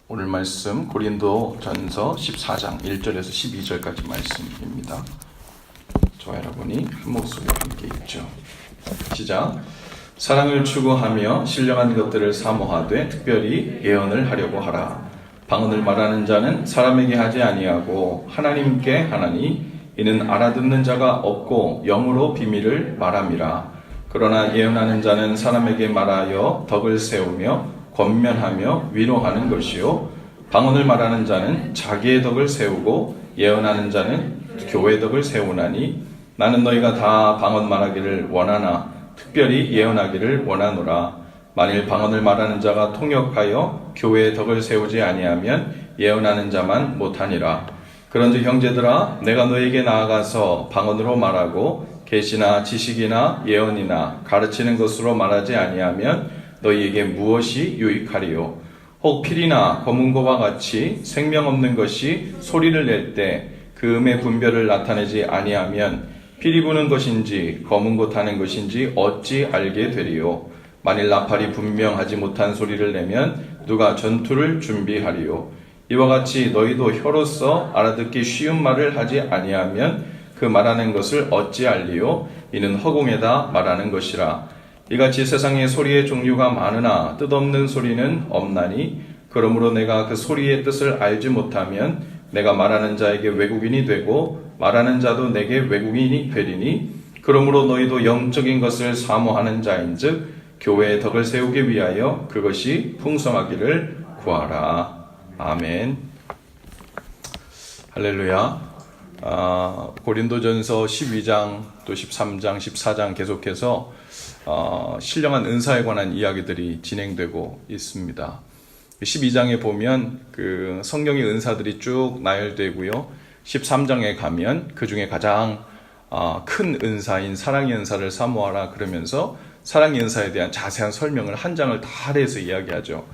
오늘 말씀 고린도전서 14장 1절에서 12절까지 말씀입니다. 저와 여러분이 한 목소리로 함께 읽죠. 시작. 사랑을 추구하며 신령한 것들을 사모하되 특별히 예언을 하려고 하라. 방언을 말하는 자는 사람에게 하지 아니하고 하나님께 하나니 이는 알아듣는 자가 없고 영으로 비밀을 말함이라. 그러나 예언하는 자는 사람에게 말하여 덕을 세우며 권면하며 위로하는 것이요 방언을 말하는 자는 자기의 덕을 세우고 예언하는 자는 교회 덕을 세우나니 나는 너희가 다 방언 말하기를 원하나 특별히 예언하기를 원하노라. 만일 방언을 말하는 자가 통역하여 교회의 덕을 세우지 아니하면 예언하는 자만 못하니라. 그런즉 형제들아 내가 너희에게 나아가서 방언으로 말하고 계시나 지식이나 예언이나 가르치는 것으로 말하지 아니하면 너희에게 무엇이 유익하리요? 혹 필이나 검은고와 같이 생명 없는 것이 소리를 낼 때 그 음의 분별을 나타내지 아니하면 필이 부는 것인지 검은고 타는 것인지 어찌 알게 되리요? 만일 나팔이 분명하지 못한 소리를 내면 누가 전투를 준비하리요? 이와 같이 너희도 혀로서 알아듣기 쉬운 말을 하지 아니하면 그 말하는 것을 어찌 알리요? 이는 허공에다 말하는 것이라. 이같이 세상에 소리의 종류가 많으나 뜻없는 소리는 없나니 그러므로 내가 그 소리의 뜻을 알지 못하면 내가 말하는 자에게 외국인이 되고 말하는 자도 내게 외국인이 되리니 그러므로 너희도 영적인 것을 사모하는 자인즉 교회의 덕을 세우기 위하여 그것이 풍성하기를 구하라. 아멘. 할렐루야. 고린도전서 12장 또 13장 14장 계속해서 신령한 은사에 관한 이야기들이 진행되고 있습니다. 12장에 보면 그 성령의 은사들이 쭉 나열되고요. 13장에 가면 그 중에 가장 큰 은사인 사랑의 은사를 사모하라 그러면서 사랑의 은사에 대한 자세한 설명을 한 장을 다 할애해서 이야기하죠.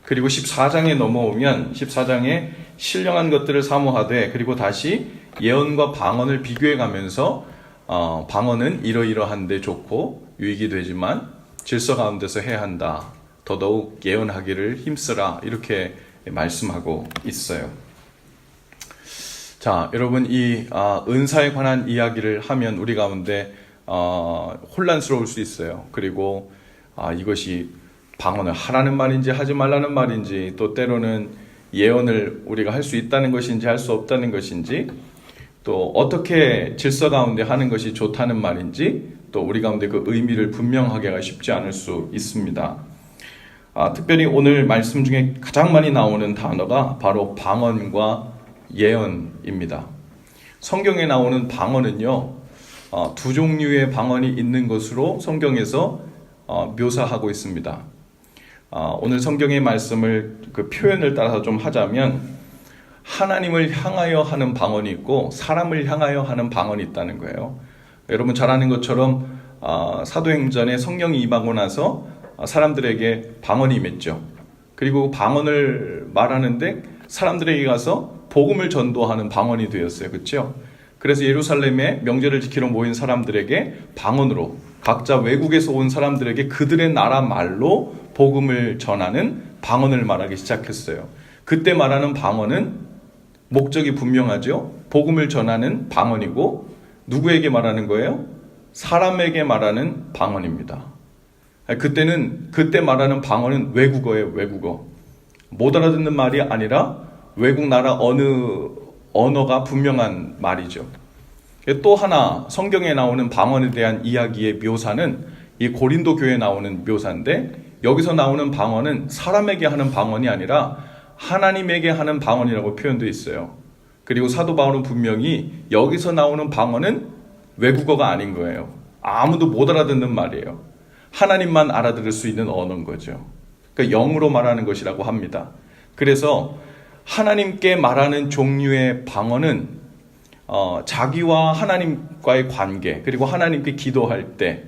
그리고 14장에 넘어오면 14장에 신령한 것들을 사모하되 그리고 다시 예언과 방언을 비교해 가면서 방언은 이러이러한데 좋고 유익이 되지만 질서 가운데서 해야 한다. 더더욱 예언하기를 힘쓰라. 이렇게 말씀하고 있어요. 자, 여러분 이 은사에 관한 이야기를 하면 우리 가운데 혼란스러울 수 있어요. 그리고 이것이 방언을 하라는 말인지 하지 말라는 말인지 또 때로는 예언을 우리가 할 수 있다는 것인지 할 수 없다는 것인지 또 어떻게 질서 가운데 하는 것이 좋다는 말인지 또 우리 가운데 그 의미를 분명하게 하기가 쉽지 않을 수 있습니다. 특별히 오늘 말씀 중에 가장 많이 나오는 단어가 바로 방언과 예언입니다. 성경에 나오는 방언은요, 두 종류의 방언이 있는 것으로 성경에서 묘사하고 있습니다. 오늘 성경의 말씀을 그 표현을 따라서 좀 하자면 하나님을 향하여 하는 방언이 있고 사람을 향하여 하는 방언이 있다는 거예요. 여러분 잘 아는 것처럼 사도행전에 성령이 임하고 나서 사람들에게 방언이 임했죠. 그리고 방언을 말하는데 사람들에게 가서 복음을 전도하는 방언이 되었어요. 그렇죠? 그래서 예루살렘에 명절을 지키러 모인 사람들에게 방언으로 각자 외국에서 온 사람들에게 그들의 나라 말로 복음을 전하는 방언을 말하기 시작했어요. 그때 말하는 방언은 목적이 분명하죠. 복음을 전하는 방언이고 누구에게 말하는 거예요? 사람에게 말하는 방언입니다. 그때 말하는 방언은 외국어예요. 외국어. 못 알아듣는 말이 아니라 외국 나라 어느 언어가 분명한 말이죠. 또 하나 성경에 나오는 방언에 대한 이야기의 묘사는 이 고린도 교회에 나오는 묘사인데 여기서 나오는 방언은 사람에게 하는 방언이 아니라 하나님에게 하는 방언이라고 표현되어 있어요. 그리고 사도 바울은 분명히 여기서 나오는 방언은 외국어가 아닌 거예요. 아무도 못 알아듣는 말이에요. 하나님만 알아들을 수 있는 언어인 거죠. 그러니까 영으로 말하는 것이라고 합니다. 그래서 하나님께 말하는 종류의 방언은 자기와 하나님과의 관계 그리고 하나님께 기도할 때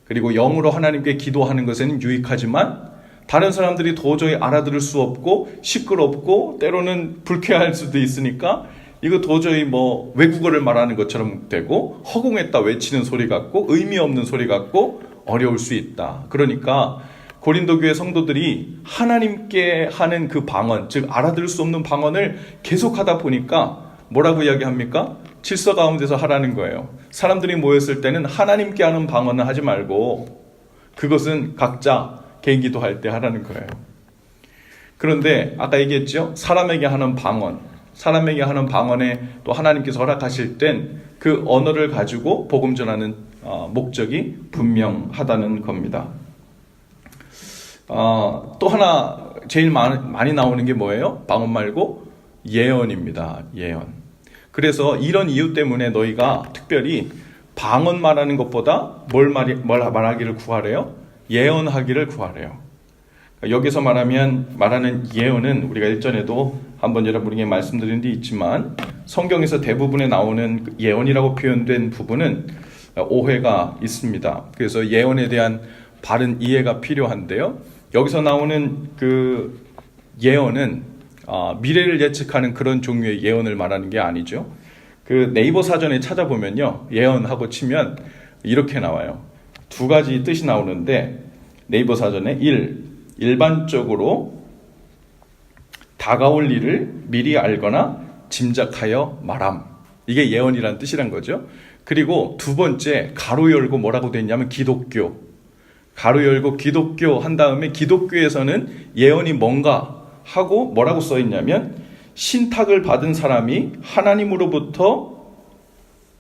그리고 영으로 하나님께 기도하는 것에는 유익하지만 다른 사람들이 도저히 알아들을 수 없고 시끄럽고 때로는 불쾌할 수도 있으니까 이거 도저히 외국어를 말하는 것처럼 되고 허공에다 외치는 소리 같고 의미 없는 소리 같고 어려울 수 있다. 그러니까 고린도 교회 성도들이 하나님께 하는 그 방언, 즉 알아들을 수 없는 방언을 계속하다 보니까 뭐라고 이야기합니까? 질서 가운데서 하라는 거예요. 사람들이 모였을 때는 하나님께 하는 방언을 하지 말고 그것은 각자 개인 기도할 때 하라는 거예요. 그런데 아까 얘기했죠? 사람에게 하는 방언, 사람에게 하는 방언에 또 하나님께서 허락하실 땐 그 언어를 가지고 복음 전하는 목적이 분명하다는 겁니다. 또 하나 제일 많이 나오는 게 뭐예요? 방언 말고 예언입니다. 예언. 그래서 이런 이유 때문에 너희가 특별히 방언 말하는 것보다 뭘 말하기를 구하래요? 예언하기를 구하래요. 여기서 말하는 예언은 우리가 일전에도 한번 여러분에게 말씀드린 데 있지만 성경에서 대부분에 나오는 예언이라고 표현된 부분은 오해가 있습니다. 그래서 예언에 대한 바른 이해가 필요한데요. 여기서 나오는 그 예언은 미래를 예측하는 그런 종류의 예언을 말하는 게 아니죠. 그 네이버 사전에 찾아보면요, 예언하고 치면 이렇게 나와요. 두 가지 뜻이 나오는데 네이버 사전에 일반적으로 다가올 일을 미리 알거나 짐작하여 말함. 이게 예언이란 뜻이란 거죠. 그리고 두 번째, 가로 열고 뭐라고 돼 있냐면 기독교. 가로 열고 기독교 한 다음에 기독교에서는 예언이 뭔가 하고 뭐라고 써 있냐면 신탁을 받은 사람이 하나님으로부터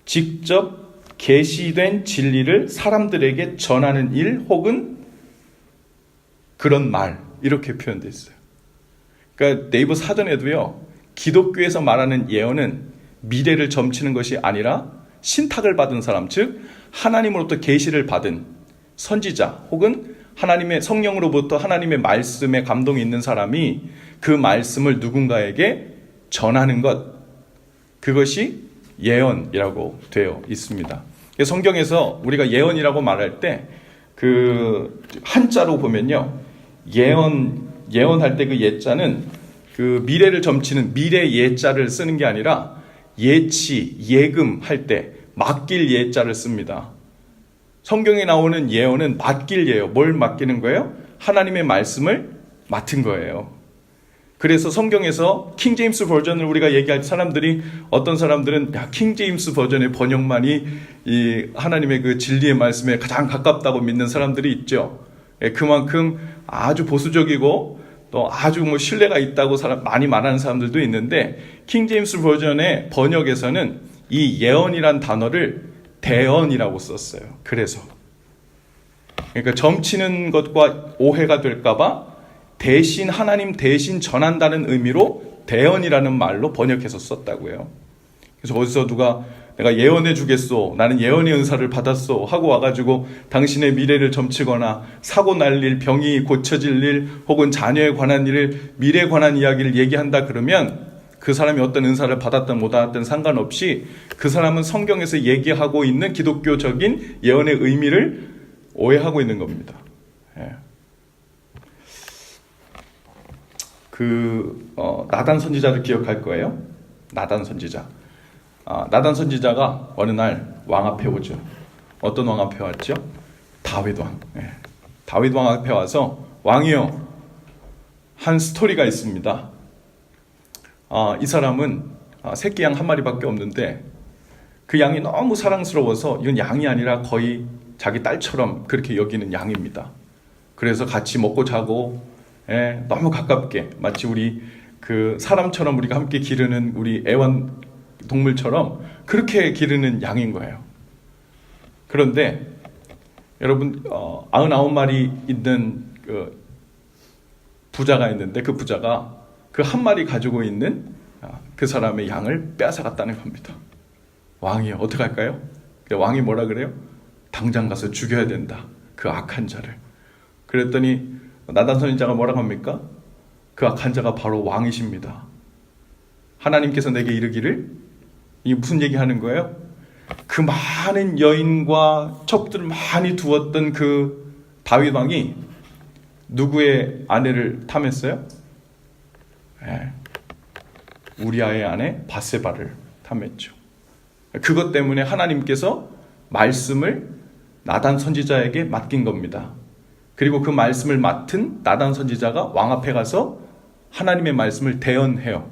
직접 계시된 진리를 사람들에게 전하는 일 혹은 그런 말, 이렇게 표현되어 있어요. 그러니까 네이버 사전에도요, 기독교에서 말하는 예언은 미래를 점치는 것이 아니라 신탁을 받은 사람, 즉 하나님으로부터 계시를 받은 선지자 혹은 하나님의 성령으로부터 하나님의 말씀에 감동이 있는 사람이 그 말씀을 누군가에게 전하는 것, 그것이 예언이라고 되어 있습니다. 성경에서 우리가 예언이라고 말할 때 그 한자로 보면요, 예언할 때 그 예자는 그 미래를 점치는 미래 예자를 쓰는 게 아니라 예치, 예금 할 때 맡길 예자를 씁니다. 성경에 나오는 예언은 맡길 예요. 뭘 맡기는 거예요? 하나님의 말씀을 맡은 거예요. 그래서 성경에서 킹제임스 버전을 우리가 얘기할 사람들이, 어떤 사람들은 킹제임스 버전의 번역만이 이 하나님의 그 진리의 말씀에 가장 가깝다고 믿는 사람들이 있죠. 그만큼 아주 보수적이고 또 아주 신뢰가 있다고 많이 말하는 사람들도 있는데, 킹제임스 버전의 번역에서는 이 예언이란 단어를 대언이라고 썼어요. 그래서 그러니까 점치는 것과 오해가 될까봐 대신 하나님 대신 전한다는 의미로 대언이라는 말로 번역해서 썼다고요. 그래서 어디서 누가 내가 예언해 주겠소, 나는 예언의 은사를 받았소 하고 와가지고 당신의 미래를 점치거나 사고 날 일, 병이 고쳐질 일 혹은 자녀에 관한 일을, 미래에 관한 이야기를 얘기한다 그러면 그 사람이 어떤 은사를 받았든 못 받았든 상관없이 그 사람은 성경에서 얘기하고 있는 기독교적인 예언의 의미를 오해하고 있는 겁니다. 예. 나단 선지자를 기억할 거예요. 나단 선지자. 나단 선지자가 어느 날 왕 앞에 오죠. 어떤 왕 앞에 왔죠? 다윗 왕. 예. 다윗 왕 앞에 와서, 왕이요, 한 스토리가 있습니다. 이 사람은 새끼 양 한 마리밖에 없는데 그 양이 너무 사랑스러워서, 이건 양이 아니라 거의 자기 딸처럼 그렇게 여기는 양입니다. 그래서 같이 먹고 자고, 너무 가깝게, 마치 우리 그 사람처럼 우리가 함께 기르는 우리 애완 동물처럼 그렇게 기르는 양인 거예요. 그런데 여러분, 99마리 있는 그 부자가 있는데, 그 부자가 그 한 마리 가지고 있는 그 사람의 양을 빼앗아갔다는 겁니다. 왕이 어떻게 할까요? 왕이 뭐라 그래요? 당장 가서 죽여야 된다, 그 악한 자를. 그랬더니 나단 선지자가 뭐라고 합니까? 그 악한 자가 바로 왕이십니다. 하나님께서 내게 이르기를, 이게 무슨 얘기하는 거예요? 그 많은 여인과 첩들을 많이 두었던 그 다윗 왕이 누구의 아내를 탐했어요? 우리아의 아내 바세바를 탐했죠. 그것 때문에 하나님께서 말씀을 나단 선지자에게 맡긴 겁니다. 그리고 그 말씀을 맡은 나단 선지자가 왕 앞에 가서 하나님의 말씀을 대언해요.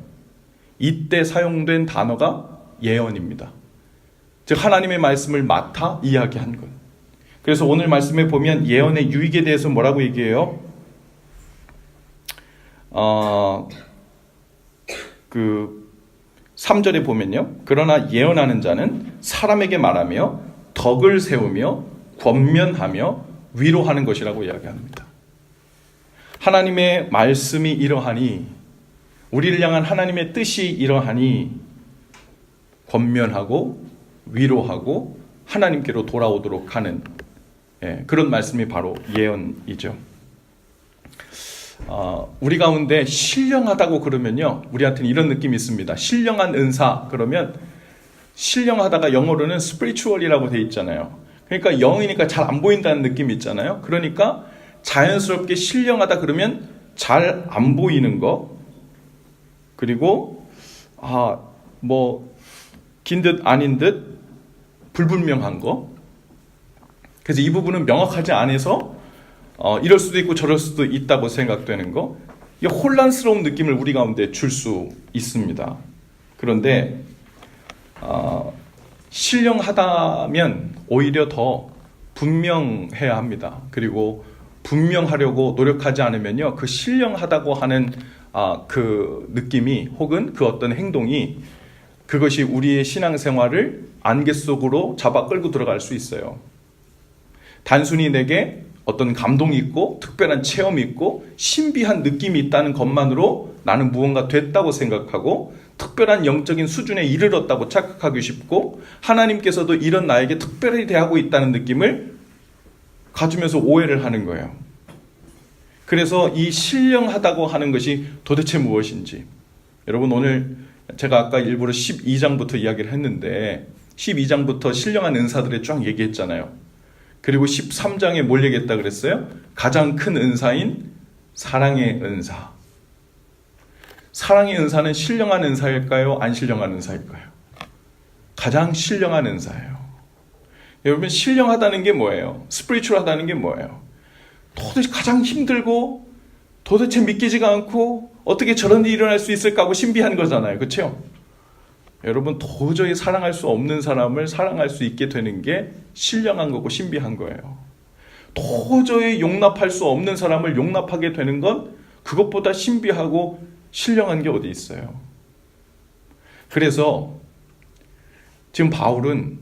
이때 사용된 단어가 예언입니다. 즉 하나님의 말씀을 맡아 이야기한 것. 그래서 오늘 말씀에 보면 예언의 유익에 대해서 뭐라고 얘기해요? 3절에 보면요. 그러나 예언하는 자는 사람에게 말하며 덕을 세우며 권면하며 위로하는 것이라고 이야기합니다. 하나님의 말씀이 이러하니, 우리를 향한 하나님의 뜻이 이러하니 권면하고 위로하고 하나님께로 돌아오도록 하는 그런 말씀이 바로 예언이죠. 우리 가운데 신령하다고 그러면요, 우리한테는 이런 느낌이 있습니다. 신령한 은사 그러면, 신령하다가 영어로는 spiritual이라고 돼 있잖아요. 그러니까 영이니까 잘 안 보인다는 느낌이 있잖아요. 그러니까 자연스럽게 신령하다 그러면 잘 안 보이는 거, 그리고 긴 듯 아닌 듯 불분명한 거. 그래서 이 부분은 명확하지 않아서 이럴 수도 있고 저럴 수도 있다고 생각되는 거, 이 혼란스러운 느낌을 우리 가운데 줄 수 있습니다. 그런데 신령하다면 오히려 더 분명해야 합니다. 그리고 분명하려고 노력하지 않으면요, 그 신령하다고 하는 그 느낌이 혹은 그 어떤 행동이, 그것이 우리의 신앙생활을 안개 속으로 잡아 끌고 들어갈 수 있어요. 단순히 내게 어떤 감동이 있고 특별한 체험이 있고 신비한 느낌이 있다는 것만으로 나는 무언가 됐다고 생각하고 특별한 영적인 수준에 이르렀다고 착각하기 쉽고, 하나님께서도 이런 나에게 특별히 대하고 있다는 느낌을 가지면서 오해를 하는 거예요. 그래서 이 신령하다고 하는 것이 도대체 무엇인지, 여러분 오늘 제가 아까 일부러 12장부터 이야기를 했는데 12장부터 신령한 은사들에 쫙 얘기했잖아요. 그리고 13장에 뭘 얘기했다 그랬어요? 가장 큰 은사인 사랑의 은사. 사랑의 은사는 신령한 은사일까요? 안 신령한 은사일까요? 가장 신령한 은사예요. 여러분, 신령하다는 게 뭐예요? 스피리추얼하다는 게 뭐예요? 도대체 가장 힘들고 도대체 믿기지가 않고 어떻게 저런 일이 일어날 수 있을까 하고 신비한 거잖아요. 그렇죠? 여러분, 도저히 사랑할 수 없는 사람을 사랑할 수 있게 되는 게 신령한 거고 신비한 거예요. 도저히 용납할 수 없는 사람을 용납하게 되는 건 그것보다 신비하고 신령한 게 어디 있어요. 그래서 지금 바울은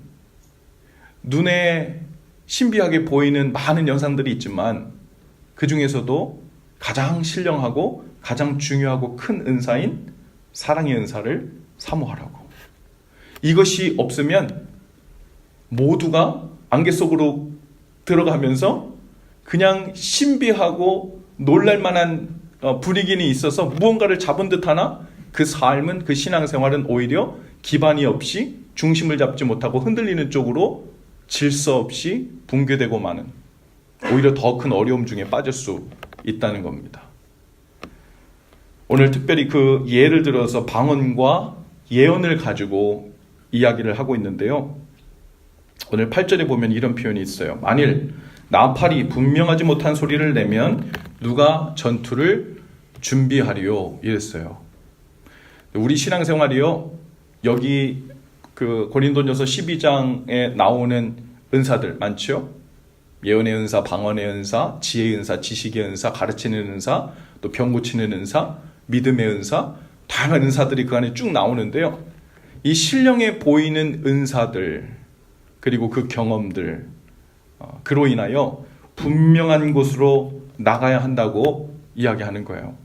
눈에 신비하게 보이는 많은 영상들이 있지만 그 중에서도 가장 신령하고 가장 중요하고 큰 은사인 사랑의 은사를 사모하라고. 이것이 없으면 모두가 안개 속으로 들어가면서 그냥 신비하고 놀랄만한 분위기는 있어서 무언가를 잡은 듯하나 그 삶은, 그 신앙생활은 오히려 기반이 없이 중심을 잡지 못하고 흔들리는 쪽으로 질서 없이 붕괴되고 마는, 오히려 더 큰 어려움 중에 빠질 수 있다는 겁니다. 오늘 특별히 그 예를 들어서 방언과 예언을 가지고 이야기를 하고 있는데요. 오늘 8절에 보면 이런 표현이 있어요. 만일 나팔이 분명하지 못한 소리를 내면 누가 전투를 준비하리요, 이랬어요. 우리 신앙생활이요, 여기 그 고린도전서 12장에 나오는 은사들 많죠? 예언의 은사, 방언의 은사, 지혜의 은사, 지식의 은사, 가르치는 은사, 또 병 고치는 은사, 믿음의 은사, 다양한 은사들이 그 안에 쭉 나오는데요. 이 신령해 보이는 은사들, 그리고 그 경험들, 그로 인하여 분명한 곳으로 나가야 한다고 이야기하는 거예요.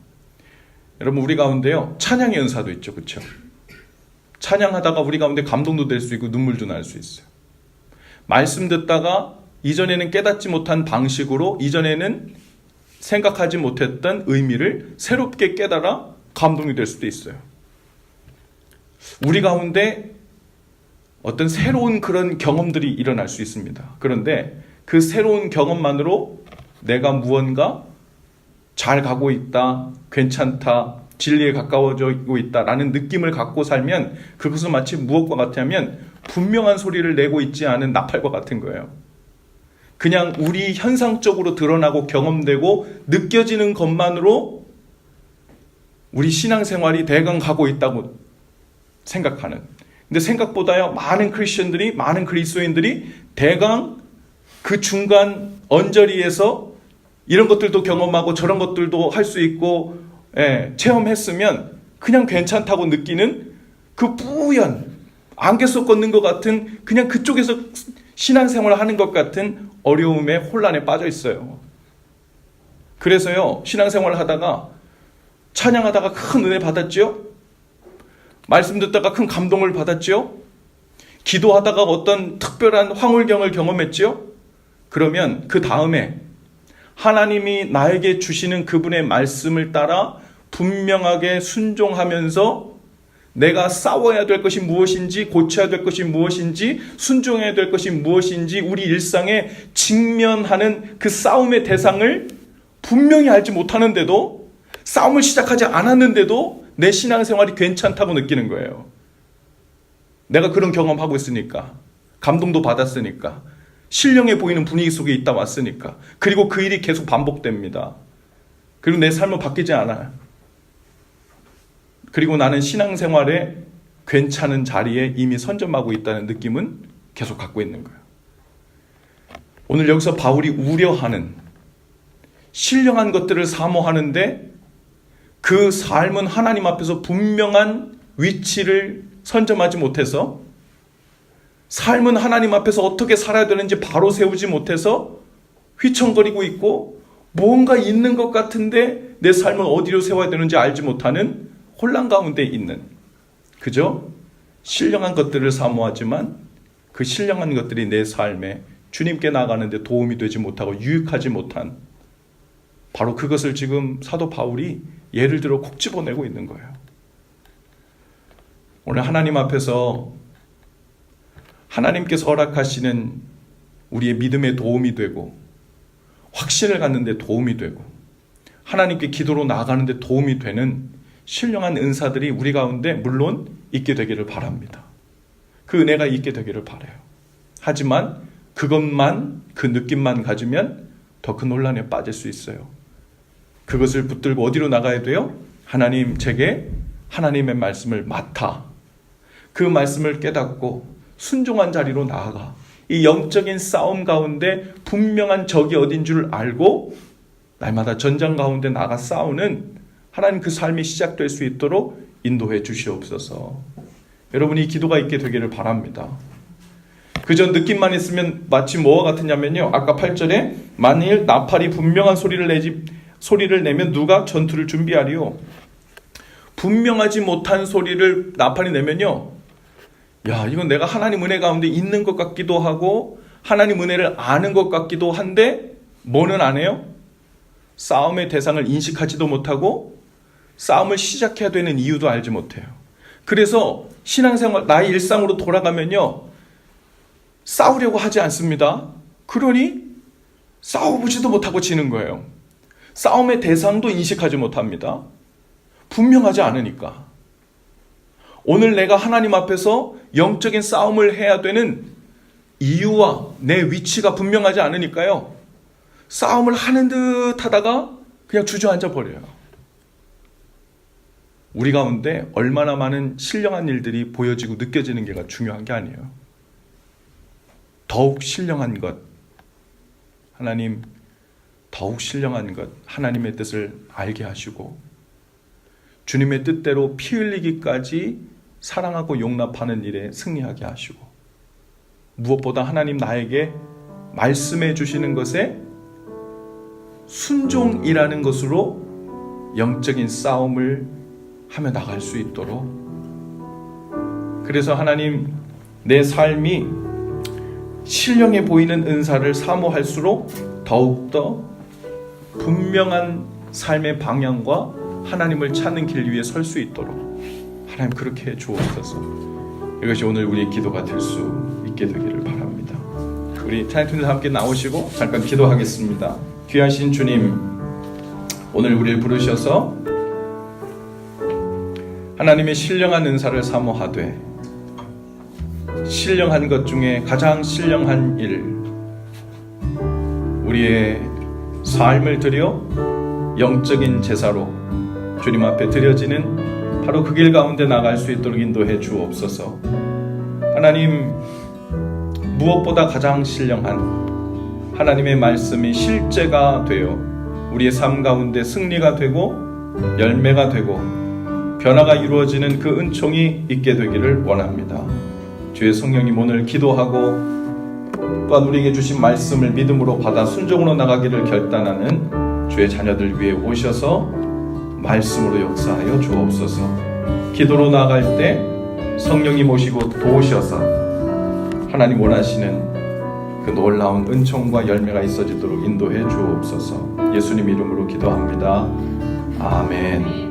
여러분, 우리 가운데요, 찬양의 은사도 있죠. 그렇죠? 찬양하다가 우리 가운데 감동도 될 수 있고 눈물도 날 수 있어요. 말씀 듣다가 이전에는 깨닫지 못한 방식으로, 이전에는 생각하지 못했던 의미를 새롭게 깨달아 감동이 될 수도 있어요. 우리 가운데 어떤 새로운 그런 경험들이 일어날 수 있습니다. 그런데 그 새로운 경험만으로 내가 무언가 잘 가고 있다, 괜찮다, 진리에 가까워지고 있다라는 느낌을 갖고 살면 그것은 마치 무엇과 같냐면 분명한 소리를 내고 있지 않은 나팔과 같은 거예요. 그냥 우리 현상적으로 드러나고 경험되고 느껴지는 것만으로 우리 신앙생활이 대강 가고 있다고 생각하는. 근데 생각보다요, 많은 크리스천들이, 많은 그리스도인들이 대강 그 중간 언저리에서 이런 것들도 경험하고 저런 것들도 할 수 있고, 체험했으면 그냥 괜찮다고 느끼는 그 뿌연, 안개 속 걷는 것 같은, 그냥 그쪽에서 신앙생활을 하는 것 같은 어려움에 혼란에 빠져 있어요. 그래서요, 신앙생활을 하다가 찬양하다가 큰 은혜 받았죠? 말씀 듣다가 큰 감동을 받았죠? 기도하다가 어떤 특별한 황홀경을 경험했죠? 그러면 그 다음에 하나님이 나에게 주시는 그분의 말씀을 따라 분명하게 순종하면서 내가 싸워야 될 것이 무엇인지, 고쳐야 될 것이 무엇인지, 순종해야 될 것이 무엇인지 우리 일상에 직면하는 그 싸움의 대상을 분명히 알지 못하는데도, 싸움을 시작하지 않았는데도 내 신앙생활이 괜찮다고 느끼는 거예요. 내가 그런 경험하고 있으니까, 감동도 받았으니까, 신령해 보이는 분위기 속에 있다 왔으니까, 그리고 그 일이 계속 반복됩니다. 그리고 내 삶은 바뀌지 않아요. 그리고 나는 신앙생활에 괜찮은 자리에 이미 선점하고 있다는 느낌은 계속 갖고 있는 거예요. 오늘 여기서 바울이 우려하는, 신령한 것들을 사모하는데 그 삶은 하나님 앞에서 분명한 위치를 선점하지 못해서, 삶은 하나님 앞에서 어떻게 살아야 되는지 바로 세우지 못해서 휘청거리고 있고, 뭔가 있는 것 같은데 내 삶은 어디로 세워야 되는지 알지 못하는 혼란 가운데 있는, 그죠? 신령한 것들을 사모하지만 그 신령한 것들이 내 삶에 주님께 나가는데 도움이 되지 못하고 유익하지 못한, 바로 그것을 지금 사도 바울이 예를 들어 콕 집어내고 있는 거예요. 오늘 하나님 앞에서 하나님께서 허락하시는 우리의 믿음에 도움이 되고, 확신을 갖는 데 도움이 되고, 하나님께 기도로 나아가는 데 도움이 되는 신령한 은사들이 우리 가운데 물론 있게 되기를 바랍니다. 그 은혜가 있게 되기를 바라요. 하지만 그것만, 그 느낌만 가지면 더 큰 혼란에 빠질 수 있어요. 그것을 붙들고 어디로 나가야 돼요? 하나님, 제게 하나님의 말씀을 맡아 그 말씀을 깨닫고 순종한 자리로 나아가 이 영적인 싸움 가운데 분명한 적이 어딘 줄 알고 날마다 전장 가운데 나가 싸우는 하나님, 그 삶이 시작될 수 있도록 인도해 주시옵소서. 여러분이 기도가 있게 되기를 바랍니다. 그저 느낌만 있으면 마치 뭐와 같으냐면요, 아까 8절에 만일 나팔이 분명한 소리를 내면 누가 전투를 준비하리요. 분명하지 못한 소리를 나팔이 내면요, 야, 이건 내가 하나님 은혜 가운데 있는 것 같기도 하고 하나님 은혜를 아는 것 같기도 한데 뭐는 안 해요? 싸움의 대상을 인식하지도 못하고 싸움을 시작해야 되는 이유도 알지 못해요. 그래서 신앙생활, 나의 일상으로 돌아가면요, 싸우려고 하지 않습니다. 그러니 싸워보지도 못하고 지는 거예요. 싸움의 대상도 인식하지 못합니다. 분명하지 않으니까. 오늘 내가 하나님 앞에서 영적인 싸움을 해야 되는 이유와 내 위치가 분명하지 않으니까요, 싸움을 하는 듯 하다가 그냥 주저앉아 버려요. 우리 가운데 얼마나 많은 신령한 일들이 보여지고 느껴지는 게가 중요한 게 아니에요. 더욱 신령한 것, 하나님, 더욱 신령한 것, 하나님의 뜻을 알게 하시고 주님의 뜻대로 피 흘리기까지 사랑하고 용납하는 일에 승리하게 하시고, 무엇보다 하나님 나에게 말씀해 주시는 것에 순종이라는 것으로 영적인 싸움을 하며 나갈 수 있도록, 그래서 하나님, 내 삶이 신령해 보이는 은사를 사모할수록 더욱더 분명한 삶의 방향과 하나님을 찾는 길 위에 설 수 있도록 하나님 그렇게 해 주옵소서. 이것이 오늘 우리의 기도가 될 수 있게 되기를 바랍니다. 우리 찬양팀들 함께 나오시고 잠깐 기도하겠습니다. 귀하신 주님, 오늘 우리를 부르셔서 하나님의 신령한 은사를 사모하되 신령한 것 중에 가장 신령한 일, 우리의 삶을 드려 영적인 제사로 주님 앞에 드려지는 바로 그 길 가운데 나갈 수 있도록 인도해 주옵소서. 하나님, 무엇보다 가장 신령한 하나님의 말씀이 실제가 되어 우리의 삶 가운데 승리가 되고 열매가 되고 변화가 이루어지는 그 은총이 있게 되기를 원합니다. 주의 성령님, 오늘 기도하고 또한 우리에게 주신 말씀을 믿음으로 받아 순종으로 나가기를 결단하는 주의 자녀들 위해 오셔서 말씀으로 역사하여 주옵소서. 기도로 나갈 때 성령이 모시고 도우셔서 하나님 원하시는 그 놀라운 은총과 열매가 있어지도록 인도해 주옵소서. 예수님 이름으로 기도합니다. 아멘.